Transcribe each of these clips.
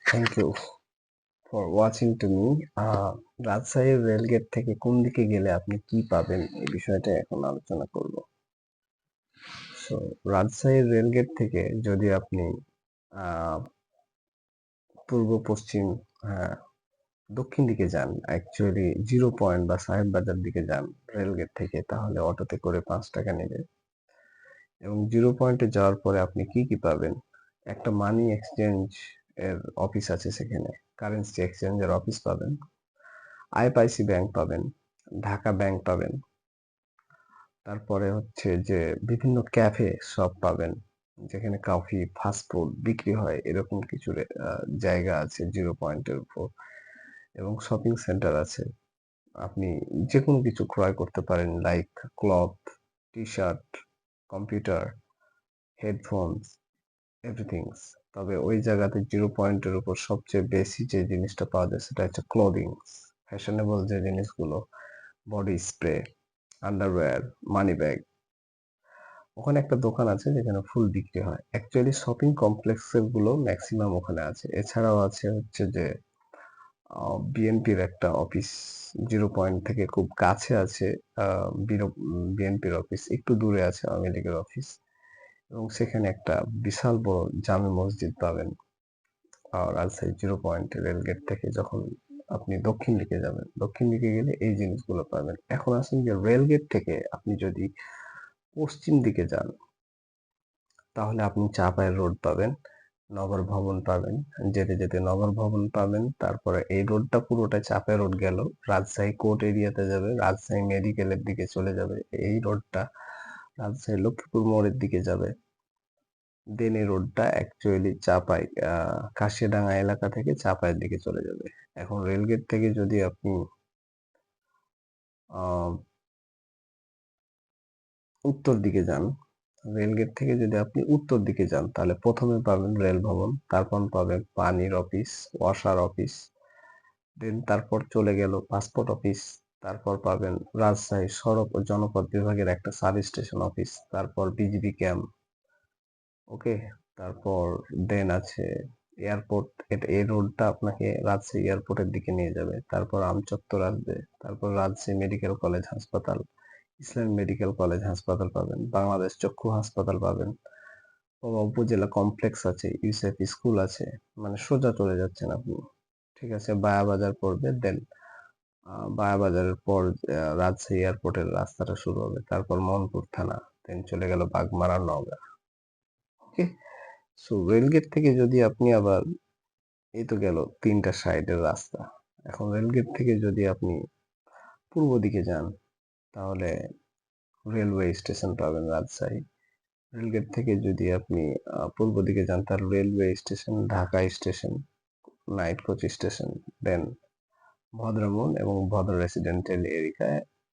Thank you for watching to me. রাজশাহীর rail gate থেকে কোন দিকে গেলে আপনি কি পাবেন এই বিষয়টা এখন আলোচনা করব। সো রাজশাহীর রেলগেট থেকে যদি আপনি আহ, পূর্ব পশ্চিম হ্যাঁ, দক্ষিণ দিকে যান, অ্যাকচুয়ালি 0 পয়েন্ট বা সাহেব বাজার দিকে যান রেলগেট থেকে, তাহলে অটোতে করে 5 টাকা নেবে। এবং 0 পয়েন্টে যাওয়ার পরে আপনি কি কি পাবেন? একটা মানি এক্সচেঞ্জ এর অফিস আছে, সেখানে কারেন্সি এক্সচেঞ্জের অফিস পাবেন, আইএফআইসি ব্যাংক পাবেন, ঢাকা ব্যাংক পাবেন, তারপরে হচ্ছে যে বিভিন্ন ক্যাফে শপ পাবেন, যেখানে কফি ফাস্টফুড বিক্রি হয়, এরকম কিছু জায়গা আছে 0 পয়েন্টের উপর। এবং শপিং সেন্টার আছে, আপনি যে কোনো কিছু ক্রয় করতে পারেন, like cloth, T shirt, computer, headphones, everythings. তবে ওই জায়গাতে 0 পয়েন্টের উপর সবচেয়ে বেশি যে জিনিসটা পাওয়া যায় সেটা হচ্ছে ক্লোদিং, ফ্যাশনেবল যে জিনিসগুলো, body spray, underwear, money bag. ওখানে একটা দোকান আছে যেখানে ফুল বিক্রি হয়। অ্যাকচুয়ালি শপিং কমপ্লেক্সের গুলো ম্যাক্সিমাম ওখানে আছে। এছাড়াও আছে হচ্ছে যে বিএনপির একটা অফিস 0 পয়েন্ট থেকে খুব কাছে আছে। বিএনপির অফিস একটু দূরে আছে আওয়ামী লীগের অফিস। এবং সেখানে একটা বিশাল বড় জামে মসজিদ পাবেন। আর রাজশাহী 0 পয়েন্ট রেলগেট থেকে যখন আপনি দক্ষিণ দিকে যাবেন, দক্ষিণ দিকে গেলে এই জিনিসগুলো পাবেন। এখন আসেন যে রেলগেট থেকে আপনি যদি পশ্চিম দিকে যান, তাহলে আপনি চাপায়ের রোড পাবেন, নগর ভবন পাবেন, যেতে যেতে নগর ভবন পাবেন। তারপরে এই রোডটা পুরোটা চাপাই রোড গেল, রাজশাহী কোর্ট এরিয়াতে যাবে, রাজশাহী মেডিকেলের দিকে চলে যাবে। এই রোডটা রাজশাহী লক্ষ্মীপুর মোড়ের দিকে যাবে। দেন এই রোডটা অ্যাকচুয়ালি চাপাই কাশিয়াডাঙ্গা এলাকা থেকে চাপাইয়ের দিকে চলে যাবে। এখন রেলগেট থেকে যদি আপনি আহ উত্তর দিকে যান, রেলগেট থেকে যদি আপনি উত্তর দিকে যান, তাহলে প্রথমে পাবেন রেল ভবন, তারপর পাবেন পানির অফিস, ওয়াসার অফিস, দেন তারপর চলে গেল পাসপোর্ট অফিস, তারপর পাবেন রাজশাহী সড়ক ও জনপথ বিভাগের একটা সাব স্টেশন অফিস, তারপর বিজিবি ক্যাম্প। ওকে, তারপর দেন আছে এয়ারপোর্ট। এটা এই রোডটা আপনাকে রাজশাহী এয়ারপোর্টের দিকে নিয়ে যাবে। তারপর আমচত্বর আসবে, তারপর রাজশাহী মেডিকেল কলেজ হাসপাতাল, ইসলামী মেডিকেল কলেজ হাসপাতাল পাবেন, বাংলাদেশ চক্ষু হাসপাতাল পাবেন, উপজেলা কমপ্লেক্স আছে, ইউসেফ স্কুল আছে। মানে সোজা চলে যাচ্ছেন আপনি। ঠিক আছে, বায়া বাজার পড়বে, দেন বায়া বাজারের পর রাজশাহী এয়ারপোর্টের রাস্তাটা শুরু হবে, তারপর মনপুর থানা, দেন চলে গেল বাগমারা, নওগাঁ। ওকে, সো রেলগেট থেকে যদি আপনি আবার, এই তো গেল 3টা সাইডের রাস্তা। এখন রেলগেট থেকে যদি আপনি পূর্ব দিকে যান, তাহলে রেলওয়ে স্টেশন পাবেন রাজশাহী। রেলগেট থেকে যদি আপনি পূর্ব দিকে যান, তাহলে railway station, Dhaka station, night coach station, then Bhadramohan এবং ভদ্র রেসিডেন্টাল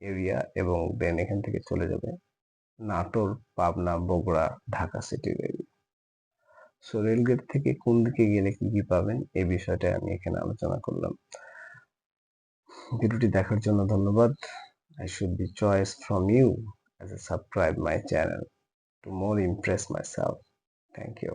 এরিয়া, এবং দেন এখান থেকে চলে যাবে নাটোর, পাবনা, বগুড়া, ঢাকা সিটির এরিয়া। সো রেলগেট থেকে কোন দিকে গেলে কি কি পাবেন এই বিষয়টা আমি এখানে আলোচনা করলাম। ভিডিওটি দেখার জন্য ধন্যবাদ। I should be choice from you as a subscribe my channel to more impress myself. Thank you.